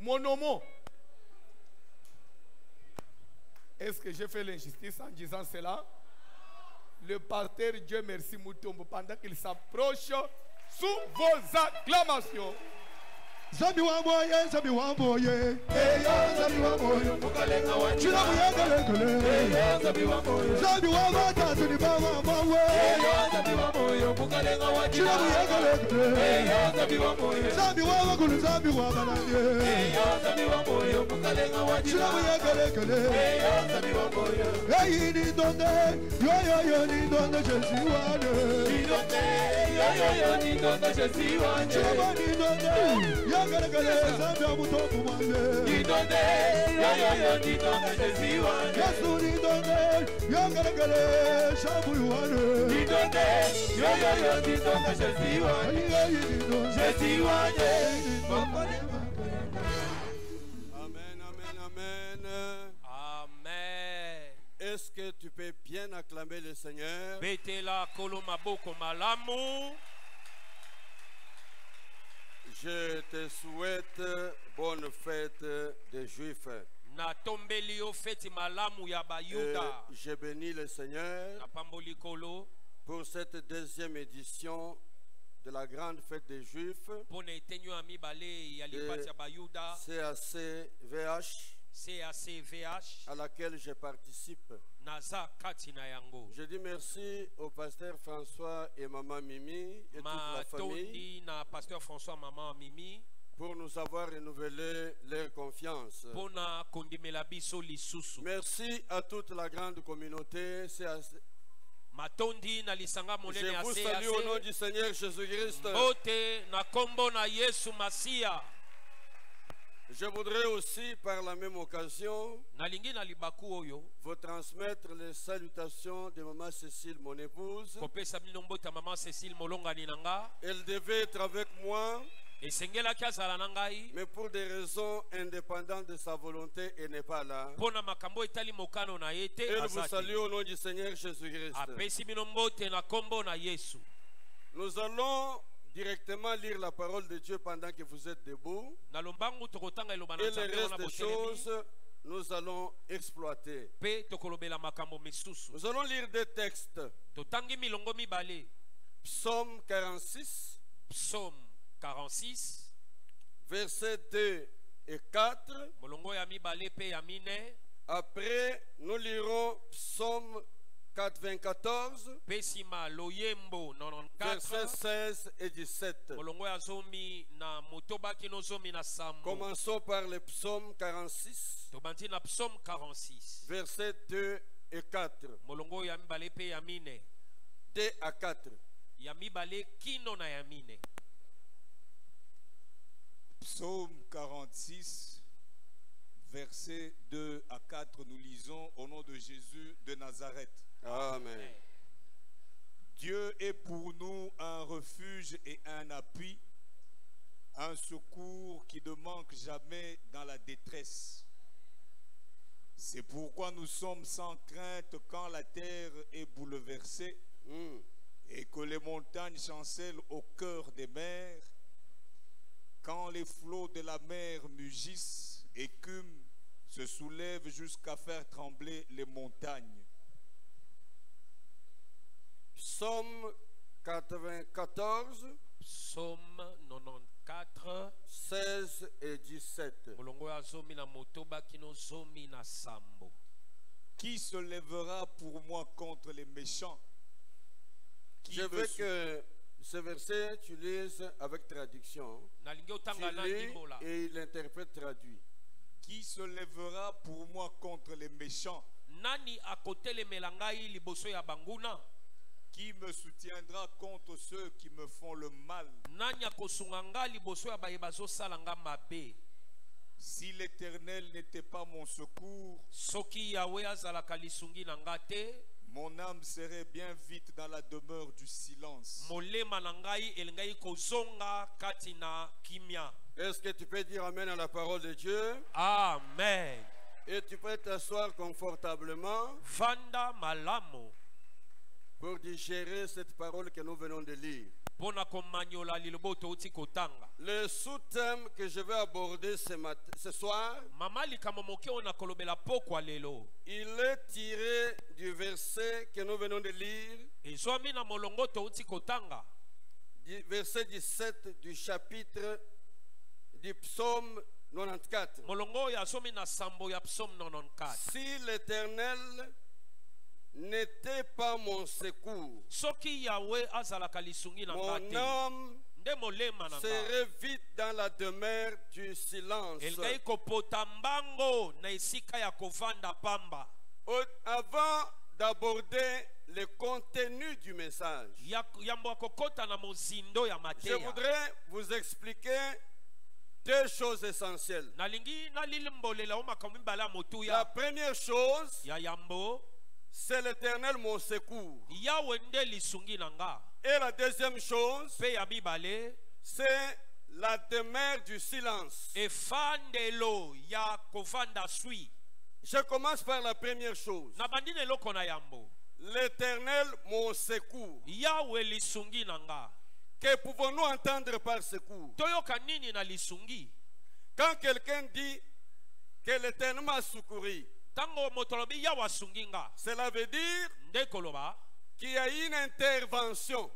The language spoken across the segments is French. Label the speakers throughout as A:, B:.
A: mon homo. Est-ce que j'ai fait l'injustice en disant cela? Le parterre, Dieu merci Mutombo, pendant qu'il s'approche sous vos acclamations.
B: Zabi Wamboye, Zabi Wamboye, Zabi Wamboye, Chirabu Yagalekale, Zabi Wamboye, Zabi Wamata, Tuniba Wamboye, Zabi Wamboye, Chirabu Yagalekale, Zabi Wamboye, Zabi Wamagulu, Zabi Wamananye, Zabi Wamboye, Chirabu Yagalekale, Zabi Wamboye, Hey, ni donde, yo, ni donde je suis wane, ni donde, yo, ni donde je suis wane, Chirabu ni donde, Ni donde, yo, ni donde je suis wane. Yesu ni donde, yo, shabu wane. Ni donde, yo, ni donde je suis wane. Je suis wane.
C: Amen, amen, amen.
D: Amen.
C: Est-ce que tu peux bien acclamer le Seigneur?
D: Betela koloma boko malamu.
C: Je te souhaite bonne fête des Juifs.
D: Na tombeli o feti malamu ya bayuda.
C: Je bénis le Seigneur
D: Na pamboli kolo.
C: Pour cette deuxième édition de la grande fête des Juifs.
D: Pone etenyo ami bale ya lipati ya bayuda. CACVH
C: à laquelle je participe.
D: Naza kati na yango.
C: Je dis merci au pasteur François et maman Mimi et toute la famille
D: na pasteur François maman Mimi
C: pour nous avoir renouvelé leur confiance.
D: Pona kondimela biso lisusu.
C: Merci à toute la grande communauté
D: Matondi na lisanga monene ya
C: CAC. Je vous salue au nom du Seigneur Jésus-Christ.
D: Bote na kombo na Yesu Masia.
C: Je voudrais aussi, par la même occasion,
D: vous
C: transmettre les salutations de maman Cécile, mon épouse. Elle devait être avec moi, mais pour des raisons indépendantes de sa volonté, elle n'est pas là. Elle vous salue au nom du Seigneur Jésus-Christ. Nous allons directement lire la parole de Dieu pendant que vous êtes debout. Et le reste des choses, nous allons exploiter. Nous allons lire des textes. Psaume 46.
D: Psaume 46.
C: Versets 2 et 4. Après, nous lirons Psaume 94, versets 16 et 17. Commençons par le psaume 46, versets 2 et 4. 2 à 4.
E: Psaume 46, versets 2 à 4, nous lisons au nom de Jésus de Nazareth.
C: Amen.
E: Dieu est pour nous un refuge et un appui, un secours qui ne manque jamais dans la détresse. C'est pourquoi nous sommes sans crainte quand la terre est bouleversée et que les montagnes chancellent au cœur des mers, quand les flots de la mer mugissent, écument, se soulèvent jusqu'à faire trembler les montagnes.
C: Psaume 94,
D: Psaume 94,
C: 16 et 17.
E: Qui se lèvera pour moi contre les méchants?
C: Je veux que ce verset, tu lises avec traduction. Tu lis et l'interprète traduit.
E: Qui se lèvera pour moi contre les méchants?
D: Nani akotele melangai liboso ya banguna?
E: Qui me soutiendra contre ceux qui me font le mal?
D: Nani akosunganga liboso ya bayebazo salanga mabe?
E: Si l'Éternel n'était pas mon secours,
D: soki Yahweh azalaka lisungi na nga te,
E: mon âme serait bien vite dans la demeure du silence.
D: Molema na ngai elingai kozonga kati na kimia.
C: Est-ce que tu peux dire amen à la parole de Dieu?
D: Amen.
C: Et tu peux t'asseoir confortablement.
D: Vanda malamo.
C: Pour digérer cette parole que nous venons de lire. Le sous-thème que je vais aborder ce soir, il est tiré du verset que nous venons de lire, du verset 17 du chapitre du psaume 94. Si l'Éternel n'était pas mon secours, mon âme serait vite dans la demeure du silence. Avant d'aborder le contenu du message, je voudrais vous expliquer deux choses essentielles. La première chose, c'est l'Éternel mon secours. Et la deuxième chose, c'est la demeure du silence. Je commence par la première chose. L'Éternel mon secours. Que pouvons-nous entendre par secours? Quand quelqu'un dit que l'Éternel m'a secouru, cela veut dire qu'il y a une intervention.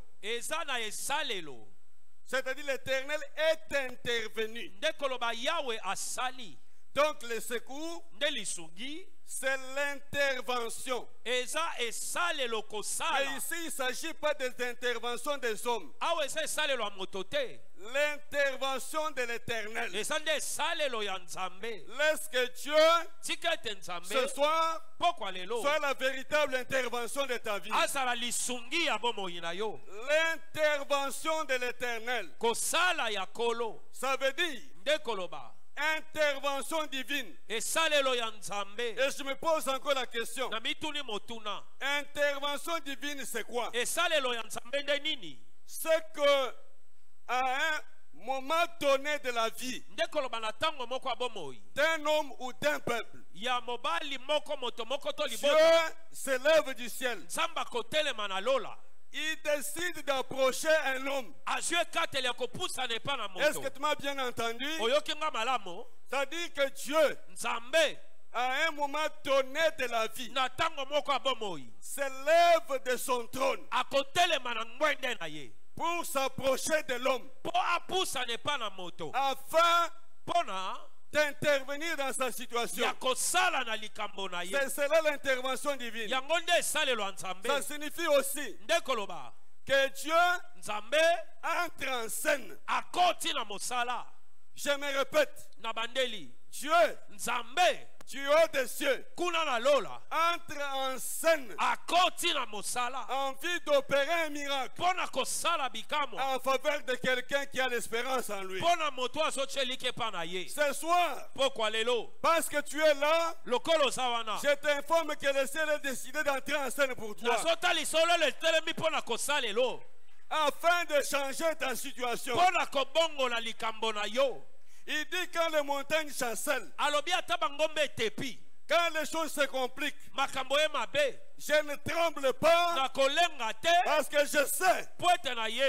C: C'est-à-dire l'Éternel est intervenu. Donc le secours, c'est l'intervention. Mais ici, il ne s'agit pas de l'intervention des hommes. L'intervention de l'Éternel. Laisse que Dieu, ce soir, soit la véritable intervention de ta vie. L'intervention de l'Éternel, ça veut dire intervention divine. Et je me pose encore la question. Intervention divine, c'est quoi? C'est que à un moment donné de la vie d'un homme ou d'un peuple, Dieu s'élève du ciel. Il décide d'approcher un homme. Est-ce que tu m'as bien entendu? C'est-à-dire que Dieu, à un moment donné de la vie, s'élève de son trône pour s'approcher de l'homme, afin d'intervenir dans sa situation. C'est cela l'intervention divine. Ça signifie aussi que Dieu entre en scène. Je me répète, Dieu, du haut des cieux, entre en scène en vue d'opérer un miracle en faveur de quelqu'un qui a l'espérance en lui. Ce soir, parce que tu es là, je t'informe que le ciel a décidé d'entrer en scène pour toi, afin de changer ta situation. Il dit quand les montagnes chancellent, quand les choses se compliquent, je ne tremble pas, parce que je sais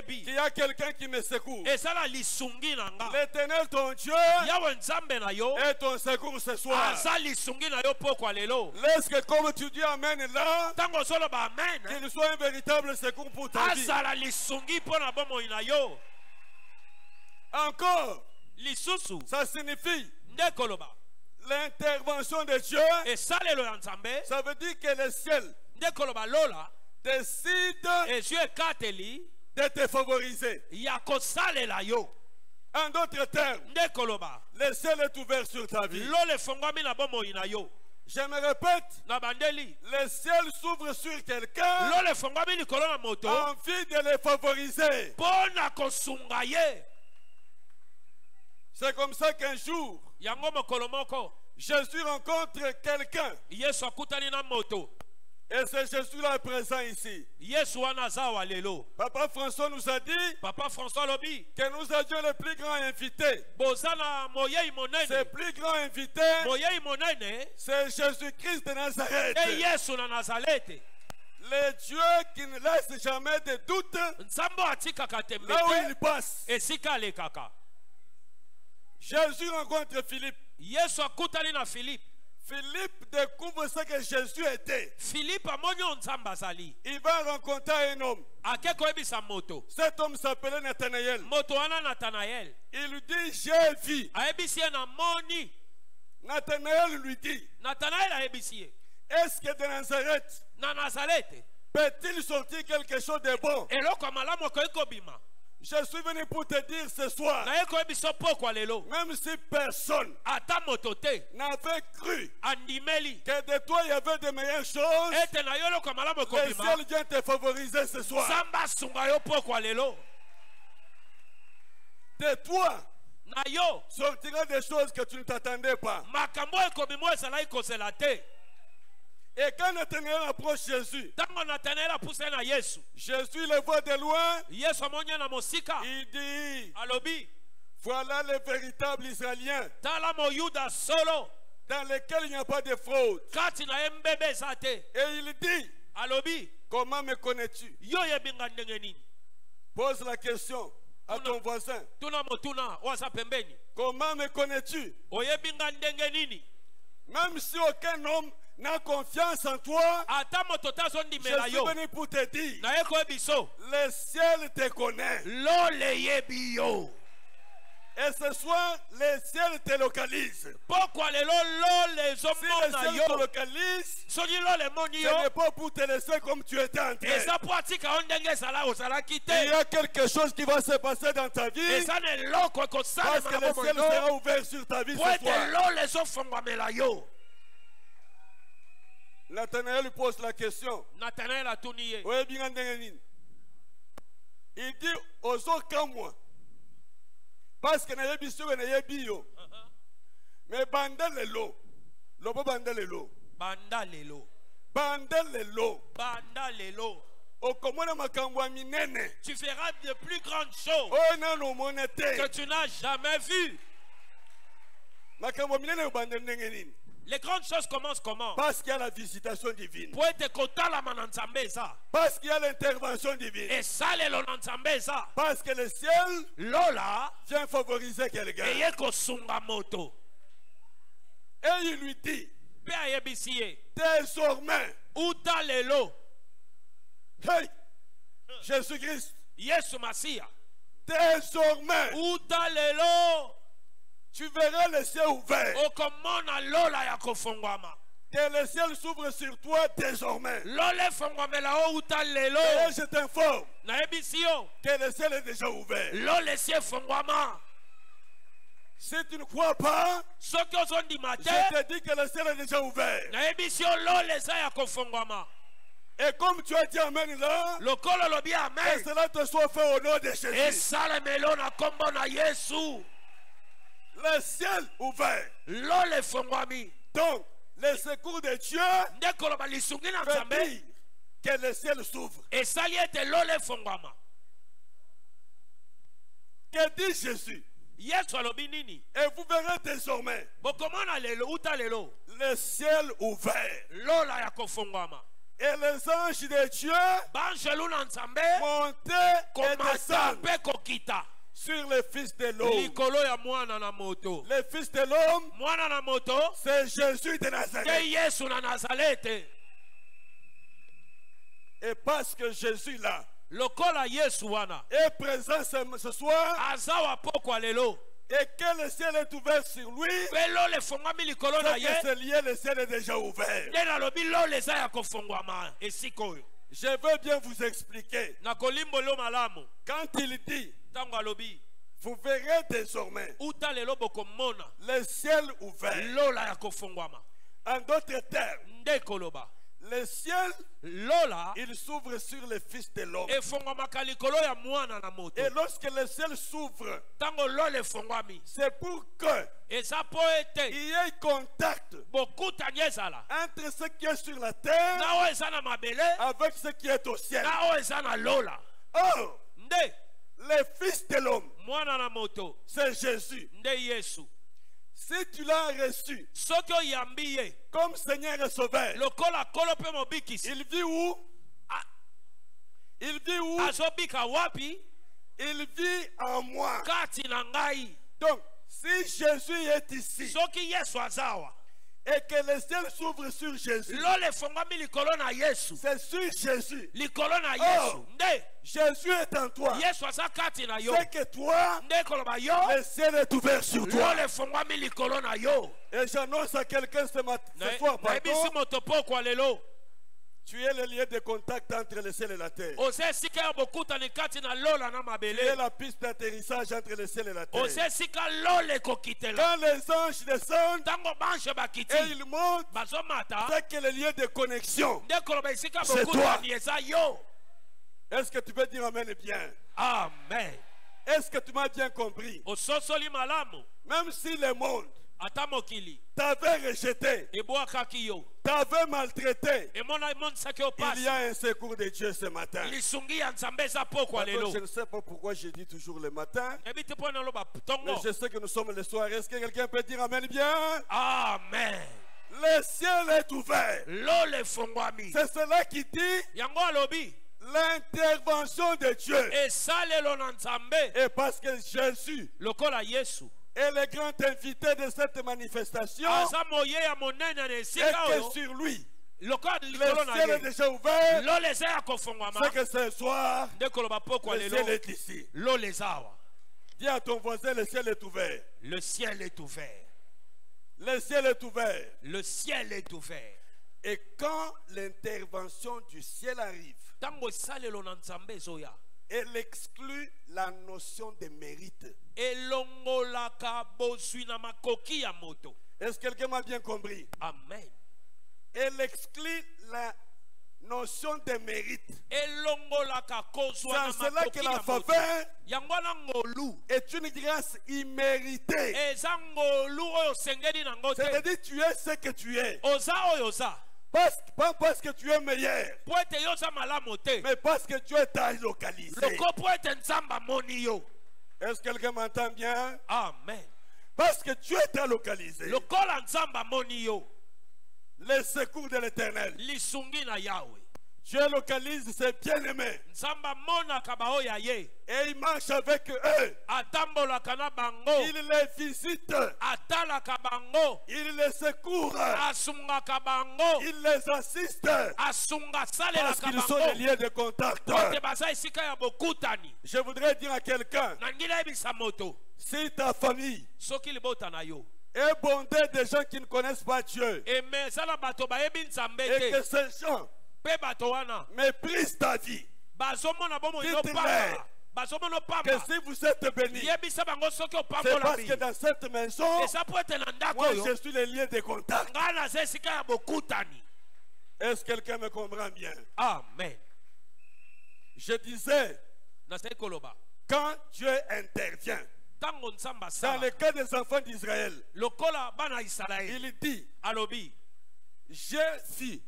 C: qu'il y a quelqu'un qui me secoue. L'Éternel ton Dieu est ton secours ce soir. Laisse que comme tu dis Amen là, qu'il soit un véritable secours pour ta vie. Encore, ça signifie l'intervention de Dieu. Ça veut dire que le ciel décide de te favoriser. En d'autres termes, le ciel est ouvert sur ta vie. Je me répète, le ciel s'ouvre sur quelqu'un en vue de le favoriser. C'est comme ça qu'un jour, Jésus rencontre quelqu'un. Et c'est Jésus-là présent ici. Papa François nous a dit que nous avions le plus grand invité. Ce plus grand invité, c'est Jésus-Christ de Nazareth. Le Dieu qui ne laisse jamais de doute là où il passe. Jésus rencontre Philippe. Philippe découvre ce que Jésus était. Il va rencontrer un homme. Cet homme s'appelait Nathanaël. Il lui dit, j'ai vu. Nathanaël lui dit, est-ce que de Nazareth peut-il sortir quelque chose de bon? Je suis venu pour te dire ce soir, même si personne n'avait cru que de toi il y avait de meilleures choses, le ciel vient te favoriser ce soir. De toi sortira des choses que tu ne t'attendais pas. Et quand Nathanaël approche Jésus, Jésus le voit de loin. Il dit, voilà le véritable Israélien dans lequel il n'y a pas de fraude. Et il dit, comment me connais-tu? Pose la question à ton voisin. Comment me connais-tu? Même si aucun homme n'a confiance en toi, je suis venu pour te dire, le ciel te connaît. Et ce soir, le ciel te localise. Si le ciel te localise, ce n'est pas pour te laisser comme tu étais en train. Il y a quelque chose qui va se passer dans ta vie, parce que le ciel sera ouvert sur ta vie ce soir. Nathanaël lui pose la question. Il dit aux autres comme moi, parce que n'a pas sûr n'a pas bio, mais bandel lo, lobo bandel lo, au commune makangwa minene.
D: Tu feras de plus grandes choses que tu n'as jamais vues.
C: Makangwa minene bandel nengeni.
D: Les grandes choses commencent comment?
C: Parce qu'il y a la visitation divine.
D: Parce
C: qu'il y a l'intervention divine. Parce que le ciel vient favoriser quelqu'un. Et il lui dit, désormais, hey, Jésus-Christ, désormais, tu verras le ciel ouvert. Que le ciel s'ouvre sur toi désormais. Et je t'informe que le ciel est déjà ouvert. Si tu ne crois pas, je te dis que le ciel est déjà ouvert. Et comme tu as dit amen là, que cela te soit fait au nom de Jésus. Le ciel ouvert. Donc, le secours de Dieu veut dire que le ciel s'ouvre. Que dit Jésus? Et vous verrez désormais le ciel ouvert. Et les anges de Dieu montaient et descendaient sur le Fils de l'homme. Le Fils de l'homme, c'est Jésus de Nazareth. Et parce que Jésus là est présent ce soir, et que le ciel est ouvert sur lui, c'est lié, le ciel est déjà ouvert. Je veux bien vous expliquer. Quand il dit, vous verrez désormais le ciel ouvert. En d'autres termes, le ciel, il s'ouvre sur le Fils de l'homme. Et lorsque le ciel s'ouvre, c'est pour que il y ait contact entre ce qui est sur la terre avec ce qui est au ciel. Or, le Fils de l'homme, c'est Jésus. Si tu l'as reçu comme Seigneur et Sauveur, il vit où? Il vit où? Il vit en moi. Donc, si Jésus est ici et que le ciel s'ouvre sur Jésus, c'est sur Jésus. Oh, Jésus est en toi. C'est que toi, le ciel est ouvert sur toi. Et j'annonce à quelqu'un ce soir, pardon, tu es le lien de contact entre le ciel et la terre. Tu es la piste d'atterrissage entre le ciel et la terre. Quand les anges descendent et ils montent, c'est que le lien de connexion, c'est toi. Est-ce que tu peux dire amen bien?
D: Amen.
C: Est-ce que tu m'as bien compris? Même si le monde t'avait rejeté, t'avait maltraité, il y a un secours de Dieu ce matin. Je ne sais pas pourquoi je dis toujours le matin, mais je sais que nous sommes le soir. Est-ce que quelqu'un peut dire amen bien?
D: Amen.
C: Le ciel est ouvert. C'est cela qui dit l'intervention de Dieu. Et parce que Jésus est le grand invité de cette manifestation, et que sur lui le ciel est déjà ouvert, c'est que ce soir le ciel est ici. Dis à ton voisin, le ciel est ouvert.
D: Le ciel est ouvert.
C: Le ciel est ouvert.
D: Le ciel est ouvert.
C: Et quand l'intervention du ciel arrive, elle exclut la notion de mérite. Est-ce que quelqu'un m'a bien compris?
D: Amen.
C: Elle exclut la notion de mérite. C'est en cela que la faveur est une grâce imméritée. C'est-à-dire tu es ce que tu es. Pas parce que tu es meilleur, mais parce que tu es localisé. Est-ce que quelqu'un m'entend bien?
D: Amen.
C: Parce que tu es localisé. Le secours de l'Éternel. Dieu localise ses bien-aimés. Et il marche avec eux. Il les visite. Il les secourt. Il les assiste. Parce qu'ils sont des liens de contact. Je voudrais dire à quelqu'un, si ta famille est bondée de gens qui ne connaissent pas Dieu, et que ces gens méprisent ta vie, dites-leur que si vous êtes bénis, c'est parce que dans cette maison, moi je suis le lien de contact. Est-ce que quelqu'un me comprend bien?
D: Amen.
C: Je disais, quand Dieu intervient dans le cas des enfants d'Israël, il dit, j'ai vu,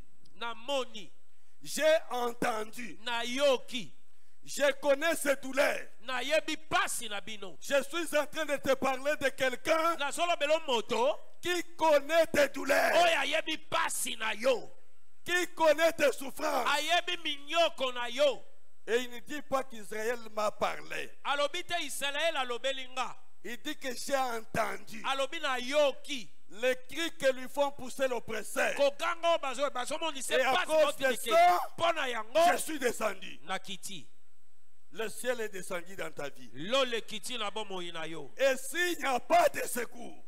C: j'ai entendu, je connais ces douleurs. Je suis en train de te parler de quelqu'un qui connaît tes douleurs, qui connaît tes souffrances. Et il ne dit pas qu'Israël m'a parlé. Il dit que j'ai entendu les cris que lui font pousser l'oppresseur. Et à cause de ça, je suis descendu. Le ciel est descendu dans ta vie. Et s'il n'y a pas de secours,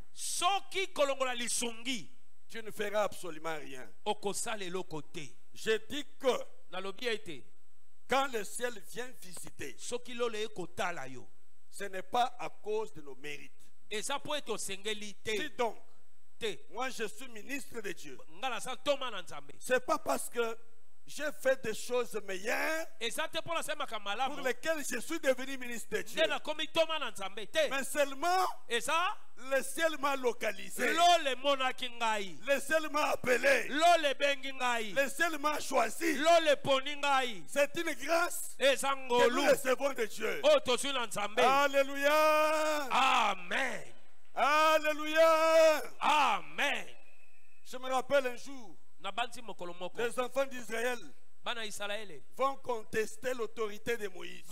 C: tu ne feras absolument rien. Je dis que quand le ciel vient visiter, ce n'est pas à cause de nos mérites. Si donc, moi je suis ministre de Dieu, c'est pas parce que j'ai fait des choses meilleures pour lesquelles je suis devenu ministre de Dieu, mais seulement le ciel m'a localisé, le ciel m'a appelé, le ciel m'a choisi. C'est une grâce que nous recevons de Dieu. Alléluia.
D: Amen.
C: Alléluia.
D: Amen.
C: Je me rappelle un jour, les enfants d'Israël vont contester l'autorité de Moïse.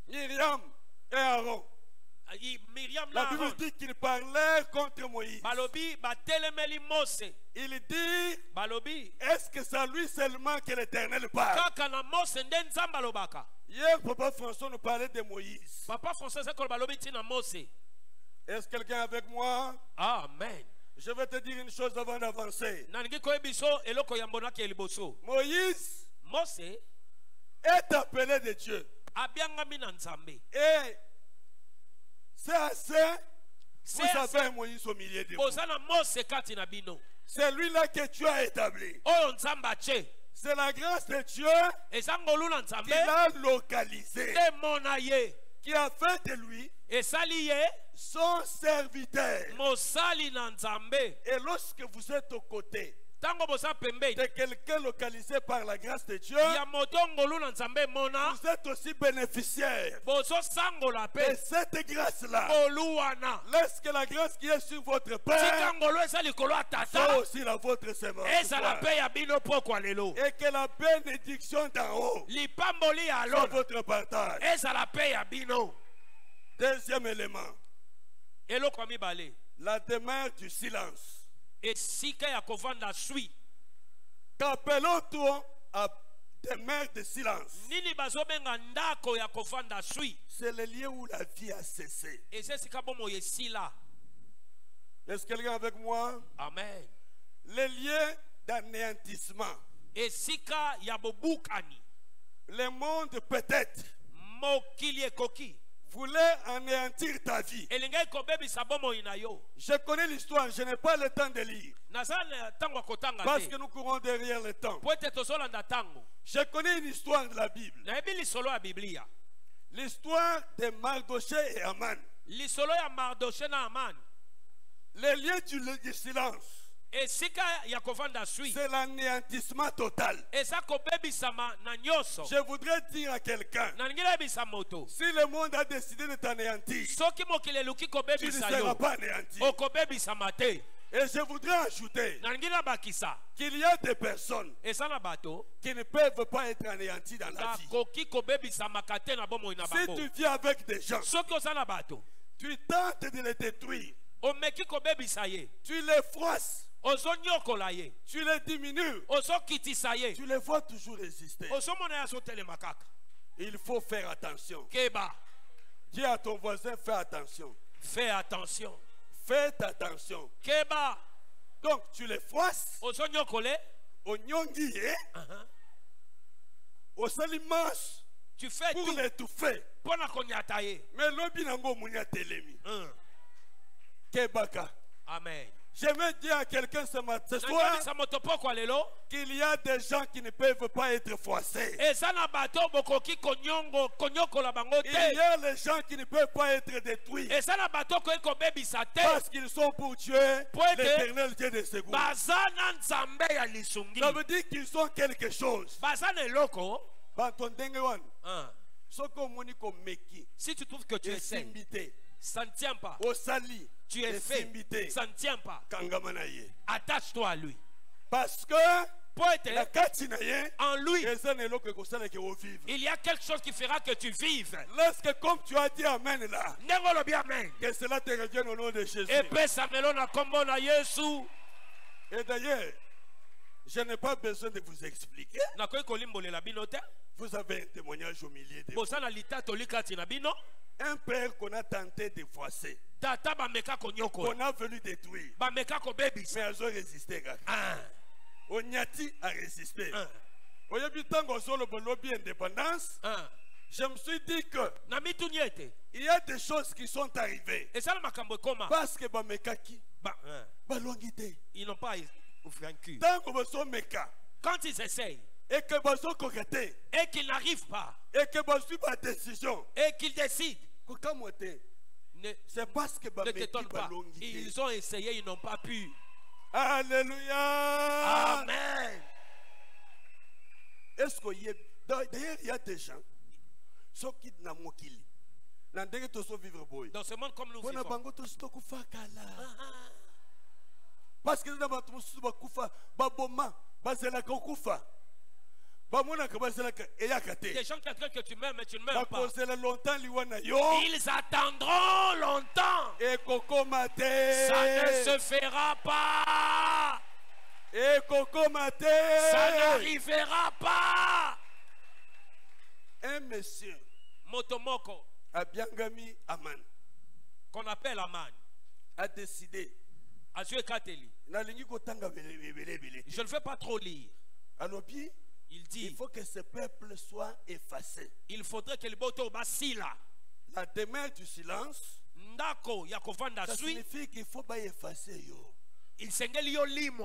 C: Myriam et Aaron. La Bible dit qu'ils parlèrent contre Moïse. Il dit, est-ce que c'est à lui seulement que l'Éternel parle? Hier, Papa François nous parlait de Moïse. Est-ce quelqu'un avec moi?
D: Amen.
C: Je vais te dire une chose avant d'avancer. Moïse est appelé de Dieu. Et c'est assez. Vous savez Moïse au milieu de vous. C'est lui-là que Dieu a établi. C'est la grâce de Dieu qui l'a localisé, qui a fait de lui son serviteur. Et lorsque vous êtes aux côtés de quelqu'un localisé par la grâce de Dieu, vous êtes aussi bénéficiaire de cette grâce-là. Lorsque la grâce qui est sur votre père soit aussi la vôtre semence. Et que la bénédiction d'en haut soit votre partage. Deuxième élément, la demeure du silence. Qu'appelons-nous à demeure de silence? C'est le lieu où la vie a cessé. Est-ce quelqu'un avec moi?
D: Amen.
C: Le lieu d'anéantissement. Le monde peut-être voulait anéantir ta vie. Je connais l'histoire, je n'ai pas le temps de lire. Parce que nous courons derrière le temps. Je connais une histoire de la Bible. L'histoire de Mardoché et Aman. Le lieu du silence. C'est l'anéantissement total. Je voudrais dire à quelqu'un, si le monde a décidé de t'anéantir, tu ne seras pas anéanti. Et je voudrais ajouter qu'il y a des personnes qui ne peuvent pas être anéanties dans la vie. Si tu vis avec des gens, tu tentes de les détruire, tu les froisses, tu les diminues, tu les vois toujours résister. Il faut faire attention. Dis à ton voisin, fais attention.
D: Fais attention.
C: Faites attention. Donc tu les froisses, au nyongi, au salimanche,
D: tu fais
C: pour
D: tout
C: l'étouffer. Mais l'obi nango mounia telemi. Kebaka.
D: Amen.
C: J'aimerais dire à quelqu'un ce soir qu'il y a des gens qui ne peuvent pas être froissés. Il y a les gens qui ne peuvent pas être détruits. Parce qu'ils sont pour Dieu, l'Éternel Dieu de secours. Ça veut dire qu'ils ont quelque chose.
D: Si tu trouves que tu es saint, ça ne tient pas. Tu es fait, ça ne tient pas. Attache-toi à lui.
C: Parce que
D: en lui, il y a quelque chose qui fera que tu vives.
C: Lorsque, comme tu as dit Amen là, que cela te revienne au nom de Jésus. Et d'ailleurs, je n'ai pas besoin de vous expliquer. Vous avez un témoignage au milieu de vous. Un père qu'on a tenté de froisser, qu'on a voulu détruire, mais elles ont résisté. Onyati a résisté. Au début, tant qu'on soit le lobby indépendance, je me suis dit que il y a des choses qui sont arrivées. Parce que
D: ils n'ont pas vaincu.
C: Quand
D: ils essayent
C: et que
D: et qu'ils n'arrivent pas
C: et que décision
D: et qu'ils décident,
C: c'est parce que
D: ne t'étonne pas. Ils ont essayé, ils n'ont pas pu.
C: Alléluia.
D: Amen.
C: Est-ce qu'il y a d'ailleurs il y a des gens qui n'ont pas
D: dans ce monde comme nous vivons.
C: Parce que
D: Des gens qui attendent que tu meurs, mais tu ne meurs pas. Ils attendront longtemps. Ça ne se fera pas. Ça n'arrivera pas.
C: Un monsieur
D: Motomoko,
C: Abiangami Aman,
D: qu'on appelle Aman,
C: a décidé.
D: je ne veux pas trop lire. Il dit,
C: il faut que ce peuple soit effacé.
D: Il faudrait que le boto basila.
C: La demeure du silence, ça signifie qu'il faut pas effacer.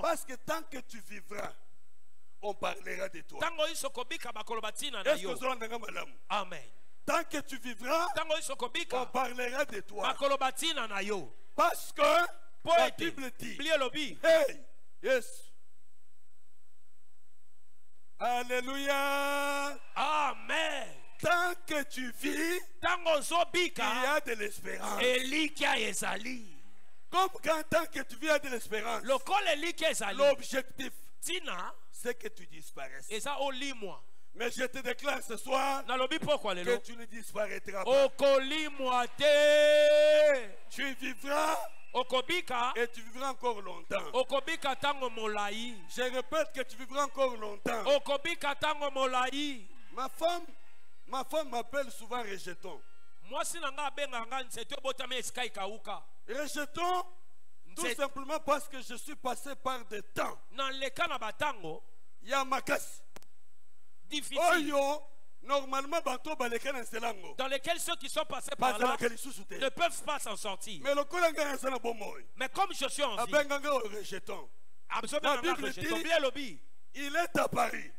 C: Parce que tant que tu vivras, on parlera de toi.
D: Amen.
C: Tant que tu vivras, on parlera de toi. Parce que la Bible dit, hey, yes. Alléluia.
D: Amen.
C: Tant que tu vis, il y a de l'espérance. Comme quand tant que tu vis, il y a de l'espérance. L'objectif, c'est que tu disparaisses. Mais je te déclare ce soir que tu ne disparaîtras pas. Tu vivras et tu vivras encore longtemps. Je répète que tu vivras encore longtemps. Ma femme m'appelle souvent rejeton. Rejeton, tout simplement parce que je suis passé par des temps. Il y a ma casse.
D: Difficile.
C: Normalement,
D: dans lesquels ceux qui sont passés par là ne peuvent pas s'en sortir. Mais comme je suis en vie,
C: la Bible dit, il est apparu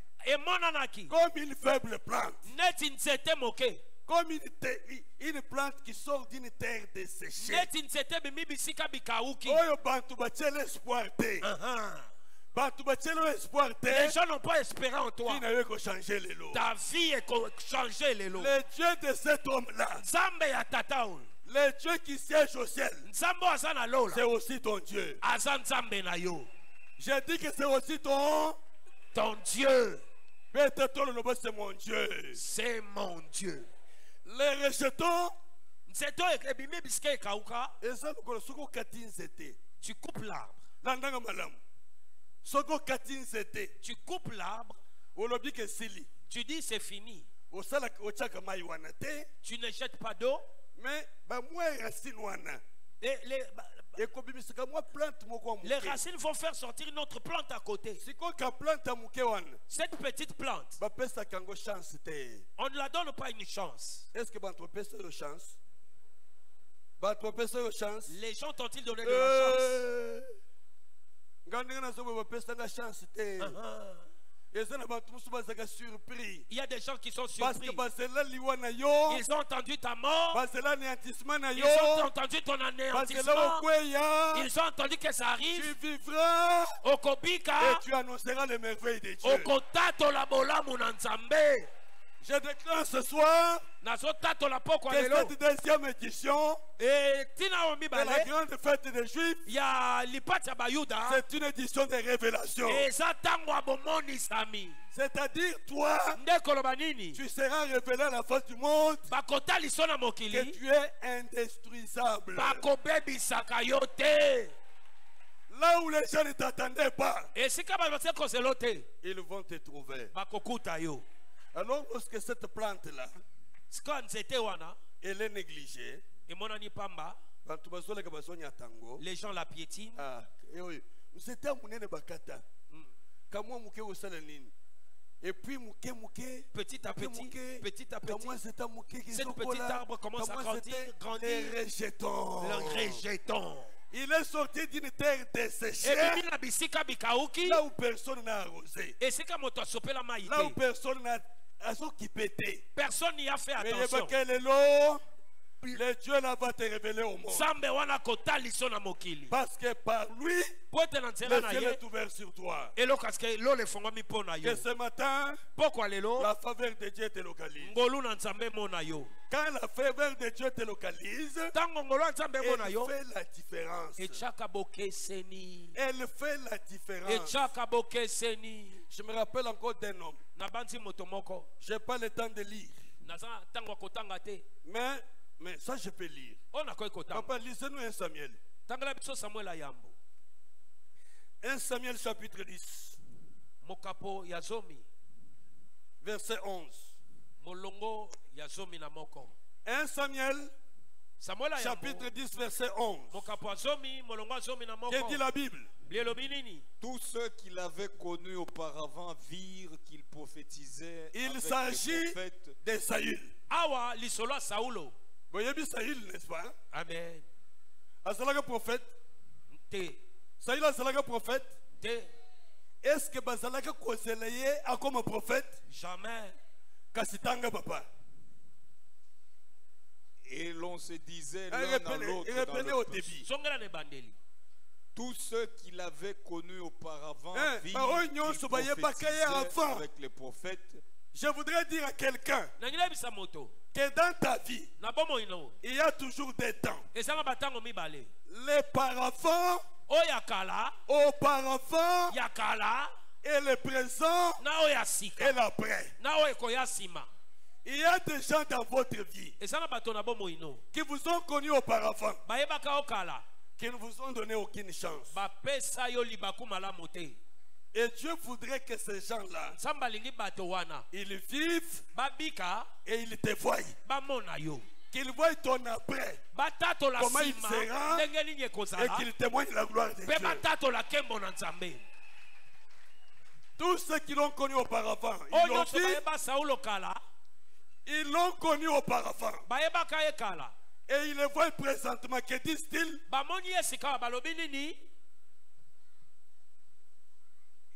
C: comme une faible plante, comme une plante qui sort d'une terre desséchée.
D: Les gens n'ont pas espéré en toi. Ta vie est changée.
C: Le Dieu de cet homme-là, le Dieu qui siège au ciel, c'est aussi ton Dieu. J'ai dit que c'est aussi ton
D: Dieu.
C: C'est mon Dieu.
D: C'est mon Dieu.
C: Les rejetons,
D: tu coupes l'arbre. Tu coupes l'arbre. Tu dis c'est fini. Tu ne jettes pas d'eau.
C: Mais
D: et les racines vont faire sortir une autre plante à côté. Cette petite plante, on ne la donne pas une chance.
C: Est-ce que
D: les gens t'ont-ils donné de la chance? Il y a des gens qui sont surpris. Ils ont entendu ta mort. Ils ont entendu ton anéantissement. Ils ont entendu que ça arrive.
C: Tu vivras et tu annonceras les merveilles de Dieu. Je déclare ce soir que cette deuxième édition de la grande fête des Juifs, c'est une édition de révélation. C'est-à-dire, toi, tu seras révélé à la face du monde que tu es indestruisable. Là où les gens ne t'attendaient pas, ils vont te trouver. Alors, lorsque cette plante-là, elle est négligée,
D: les gens la piétinent.
C: Et puis,
D: petit à petit, cette petite arbre commence à grandir.
C: Les rejetons. Il est sorti d'une terre desséchée, là où personne n'a arrosé, là où personne n'a qui pété.
D: Personne n'y a fait attention. le Dieu là va te révéler au monde. Parce que par lui, le ciel est ouvert sur toi. Que ce matin, la faveur de Dieu te localise. Quand la faveur de Dieu te localise, elle fait la différence. Elle fait la différence. Je me rappelle encore d'un homme. Je n'ai pas le temps de lire. Mais ça, je peux lire. Papa, lisez-nous 1 Samuel. 1 Samuel chapitre 10. Verset 11. 1 Samuel chapitre 10 verset 11. Que dit la Bible?
E: Tous ceux qui l'avaient connu auparavant virent qu'il prophétisait.
D: Il s'agit de Saül. Vous voyez bien Saül, n'est-ce pas?
F: Amen.
D: Azalaga prophète. Saül azalaga prophète. Est-ce que Bazalaga Koseleye a comme prophète?
F: Jamais.
D: Kasitanga papa.
E: Et l'on se disait l'un à l'autre dans le peuple. Tous ceux qui l'avaient connu auparavant virent qu'il prophétisait avec les prophètes.
D: Je voudrais dire à quelqu'un que dans ta vie, il y a toujours des temps. Les paravents, auparavant, et le présent, et l'après. Il y a des gens dans votre vie qui vous ont connu auparavant, qui ne vous ont donné aucune chance. Et Dieu voudrait que ces gens-là, ils vivent et ils te voient. Qu'ils voient ton après, comment il sera, et qu'ils témoignent la gloire de Dieu. Tous ceux qui l'ont connu auparavant, ils l'ont dit, ils l'ont connu auparavant. Et ils le voient présentement. Que disent-ils?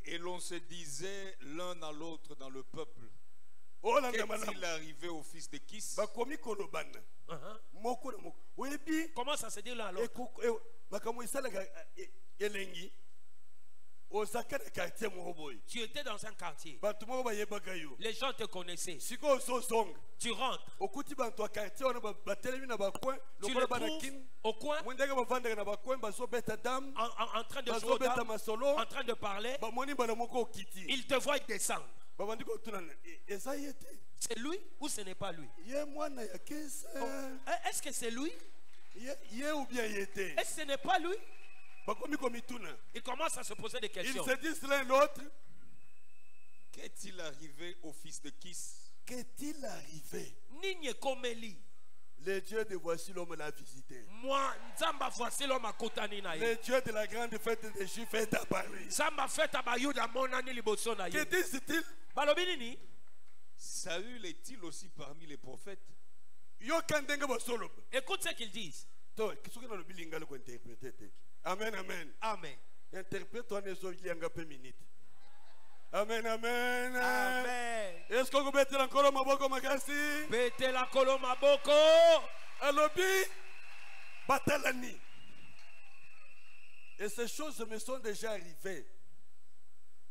E: Et l'on se disait l'un à l'autre dans le peuple. Qu'est-il arrivé au fils de Kis?
F: Comment ça se dit l'un à l'autre? Tu étais dans un quartier. Les gens te connaissaient. Tu rentres. Tu le trouves au coin en train de jouer en train de parler. Il te voit descendre. C'est lui ou ce n'est pas lui? Est-ce que c'est lui? Est-ce que ce n'est pas lui? Il commence à se poser des questions.
D: Ils se disent l'un l'autre.
E: Qu'est-il arrivé au fils de Kis?
D: Qu'est-il arrivé?
F: Le
D: Dieu de voici l'homme l'a visité.
F: Moi, Nzamba voici l'homme à Kotani na.
D: Le Dieu de la grande fête des Juifs est apparu.
F: Zamba fête à Bayuda monani liboso na.
D: Que disent-ils?
F: Balobini.
E: Saül est-il aussi parmi les prophètes?
F: Écoute ce qu'ils disent.
D: Amen, amen.
F: Amen.
D: Interprète-toi les autres minutes. Amen, amen.
F: Amen.
D: Est-ce que vous mettez encore ma boko magasi?
F: Mettez la coloma boko.
D: Alobi, batalani. Et ces choses me sont déjà arrivées.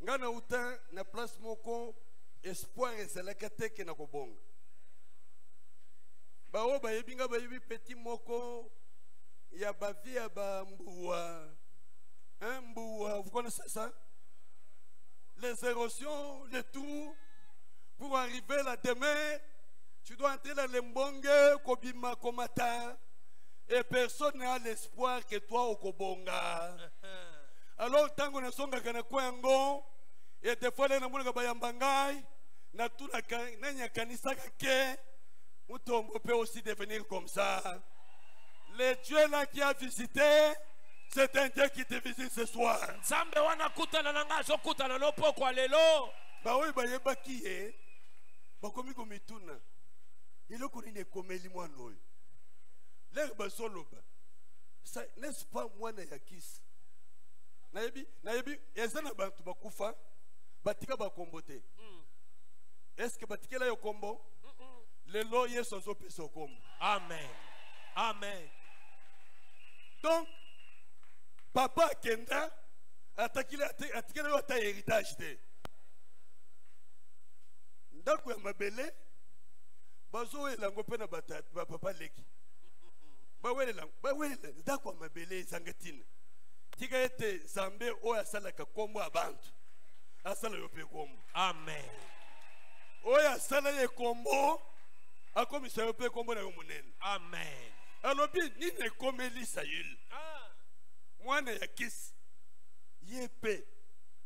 D: Ngana uta na place moko espoir ezelakate ke na kobonga. Ba o ba yebinga ba yebi petit moko. Il y a Bavi, il y a Mboua. Hein, Mboua, vous connaissez ça? Les érosions, les trous. Pour arriver là demain, tu dois entrer dans les Mbonge, Kobima, Komata. Et personne n'a l'espoir que toi au Kobonga. Alors, tant qu'on a son Gaganakoyango, et des fois, les Namouna Bayambangai, Natuna Nanya Kanisa Kake, on peut aussi devenir comme ça. Le Dieu là qui a visité, c'est un Dieu qui te visite ce soir. Bah oui, bah yeba qui est. Bah comme il mituna. Il est connu ne komeli moi noy. L'air ba solo ba. Ça n'est-ce pas moi na yakis. Na yebi ezana bantu bakufa batika ba kombote. Est-ce que batika la yo kombo? Le lo yeso zo peso kombo.
F: Amen. Amen.
D: Donc, papa Kenda, atakile ata héritage de. Ndako ya mabele, bazo elango pe na papa leki. Ba wele ndako ya mabele zangatina. Tika ete zambe oya salaka kombo abantu. Asala yo pe kombo.
F: Amen.
D: Oya sala ye kombo, akomisa yo pe kombo na yo munene.
F: Amen.
D: Alobi nine komeli sayil. Mwana ya kis. Yepe.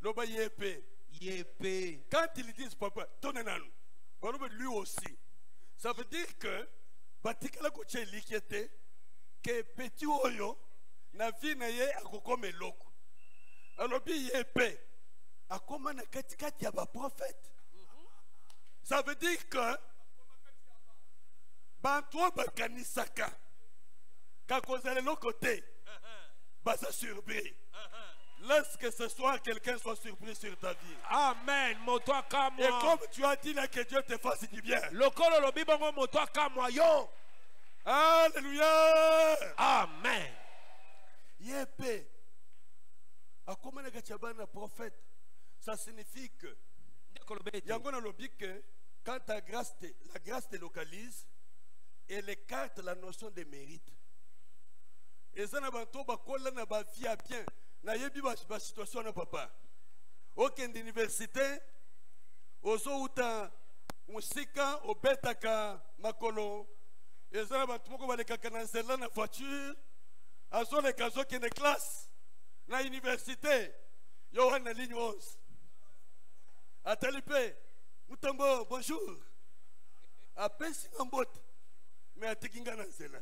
D: Loba yepe.
F: Yepe.
D: Quand ils disent papa, tonenanu. Lui aussi. Ça veut dire que batikala koche likete que petit oyo na vie na ye akokome loko. Alobi yepe. Akoma na katikati ya ba prophète. Ça veut dire que banto bakanisaka. Kakozale l'autre bah ça surpris. Laisse que ce soit quelqu'un soit surpris sur ta vie.
F: Amen.
D: Et comme tu as dit là que Dieu te fasse du bien. Alléluia.
F: Amen.
D: Yépé. A comment le prophète, ça signifie que Yangona lobi que quand la grâce te localise, elle écarte la notion de mérite. Et ça n'a pas vie à bien. Na yebi ba situation na papa. Aucune université, ozo uta musika obetaka makolo. Et ça n'a pas tout le monde na voiture. Azo le kazo qui est classe. Na université, yo na ligne 11. Atalipe, mutambo bonjour. Apesi ngambot. Mais atikinga na zela.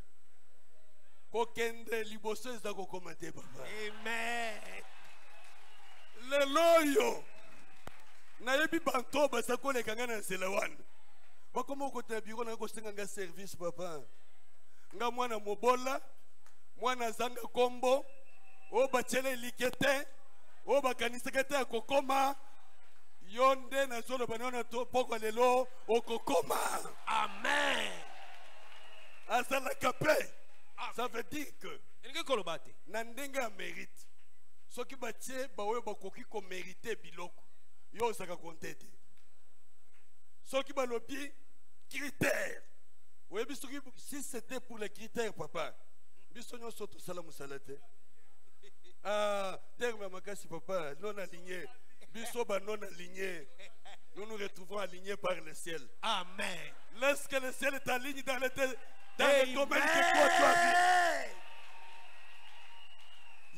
D: Kokende liboso za ko commenter papa.
F: Amen.
D: Le loyo. Na yebi banto ba sa ko le kanga na selawan. Ba komo ko te biro na ko senga service papa. Nga mwana mobola, mwana zanga kombo, o ba chele likete, o ba kanisekete kokoma. Yonde na zolo banana to poko lelo o kokoma.
F: Amen.
D: Asala kapé. Ça veut dire que Nandenga mérite. Ce qui batie bawe bakoki ko mériter biloko. Yo saka kontete. Ce qui ba lobi critères. Oui, si c'était pour les critères papa. Bisonyo soto salamu salate. Ah, terme makasi papa, non aligné. Biso ba non aligné. Nous nous retrouvons alignés par le ciel.
F: Amen.
D: Laisse que le ciel t'aligne dans le domaine que toi tu as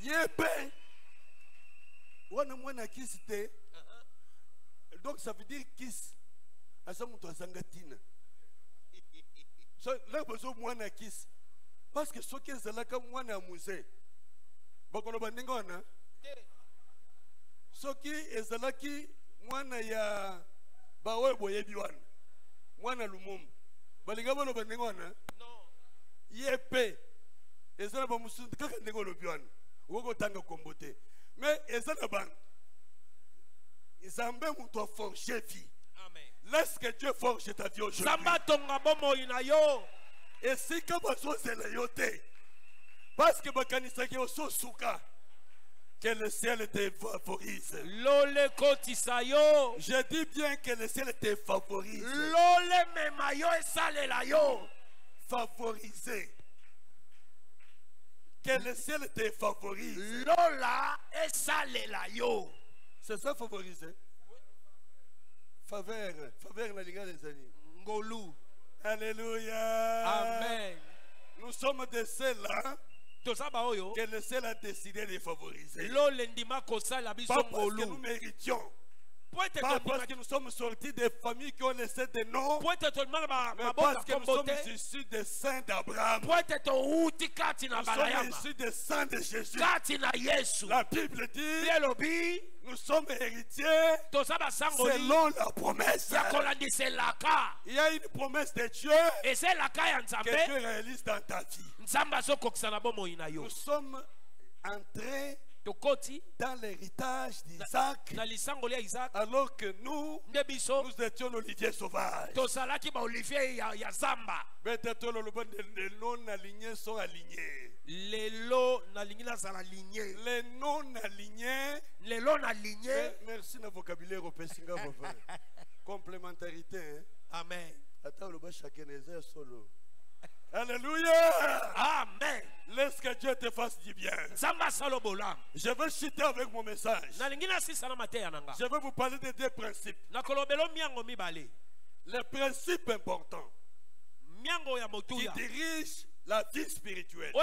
D: vu. Yépé. Wana mwana kisite. Donc ça veut dire kiss. Asa muto azangatina. So là besoin mwana kiss. Parce que ce qui est là comme mwana musée. Bakono bandingona. Ce qui est là qui mwana ya bawe boye biwana. Mwana lumumba. Balinga bono bandingona. Yépé. Ezana ba musu kaka ndenge lobiwana. Woko tanga kombote. Mais ezana ban. Izambe muto forger vie.
F: Amen.
D: Laisse que Dieu forge ta vie aujourd'hui.
F: Samba tonga bomo inayo.
D: Et si ka bazo zela yote. Parce que bakanisa ki oso suka. Que le ciel te favorise.
F: Lole kotisayo.
D: Je dis bien que le ciel te favorise.
F: Lole memayo esale la yo.
D: Favoriser. Que le ciel te favorise.
F: Lola esale la yo.
D: C'est ça favoriser. Faveur. Faveur na liga des amis.
F: Ngolu.
D: Alléluia.
F: Amen.
D: Nous sommes de ceux-là que le ciel a décidé de favoriser. Pas parce que nous méritions. Pas parce que nous sommes sortis des familles qui ont laissé des noms. Mais parce que nous sommes issus des saints d'Abraham. Nous sommes issus des saints de Jésus. La Bible dit nous sommes héritiers selon la promesse. Il y a une promesse de Dieu que Dieu réalise dans ta vie. Nous sommes entrés
F: dans l'héritage d'Isaac, alors que nous étions l'olivier sauvage. Peut-être les non-alignés sont alignés. Les non-alignés. Merci de vocabulaire au Pessinga. Complémentarité. Hein?
D: Amen.
F: Attends, le bas chacun est solo. Alléluia.
D: Amen.
F: Laisse que Dieu te fasse du bien. Je vais chuter avec mon message. Je vais vous parler de deux principes. Les principes importants qui dirigent la vie spirituelle.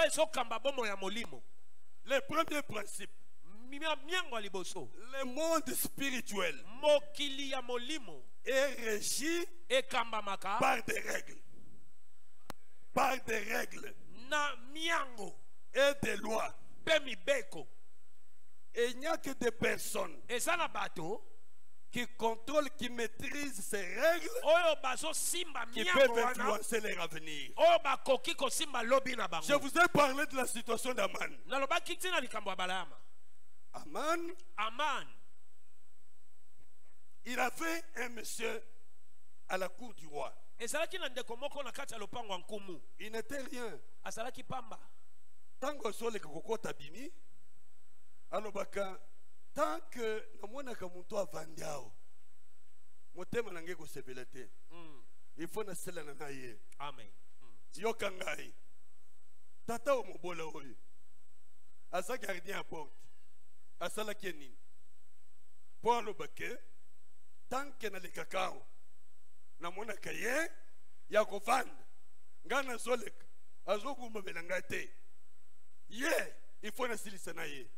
F: Le premier principe. Le monde spirituel est régi par des règles. Par des règles et des lois. Et il n'y a que des personnes qui contrôlent, qui maîtrisent ces règles, qui peuvent influencer leur avenir. Je vous ai parlé de la situation d'Aman. Aman, il avait un monsieur à la cour du roi. Il n'était rien. Tant que sol tabimi, alobaka tant que namonaka muntu avandiao, motema nange ko sebelete. Il faut na sela na ye.
D: Amen.
F: Yokangai. Tata o mobola oyo. Asa gardien à porte. Asala kenini. Pour alobaka tant que na le cacao. Namona kaye ya kovanda ngana zolek azokuma belangate ye il faut nasilisa na ye.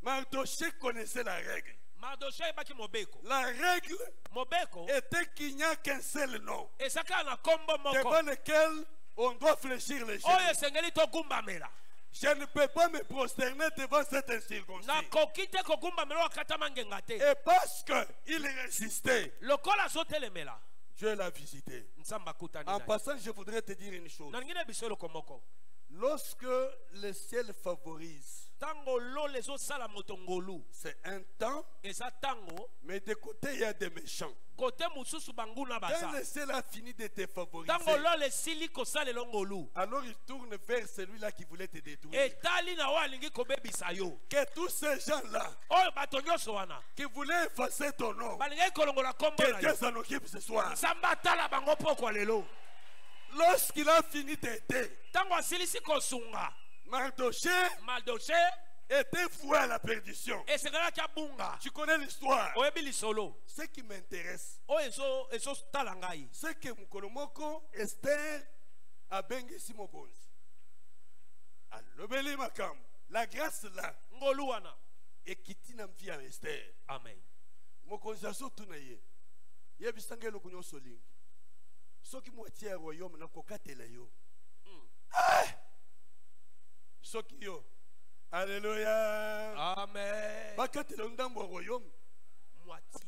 F: Mardoché connaissait la règle. La règle était qu'il n'y a qu'un seul nom devant lequel on doit fléchir les genoux. Je ne peux pas me prosterner devant cette incirconcis. Et parce qu'il résistait, Dieu l'a visité. En passant, je voudrais te dire une chose. Lorsque le ciel favorise, c'est un temps, mais de côté il y a des méchants. Quand le ciel a fini de te favoriser, alors il tourne vers celui-là qui voulait te détruire. Que tous ces gens-là qui voulaient effacer ton nom, que Dieu s'en occupe ce soir. Lorsqu'il a fini d'aider, Mardoché était voué à la perdition. Tu connais l'histoire. Ce qui m'intéresse, c'est que Mukolomoko Esther a bengisi mokonzi. Alobeli makam. La grâce là. Et kitina mvi à Esther.
D: Amen.
F: Mokonzi asotuna ye. Ye bisangelo kunyo solingi. Soki moitié ya royaume na kokatela yo. Soki yo. Alléluia.
D: Amen.
F: Bakatela ndambo ya royaume.
D: Moitié.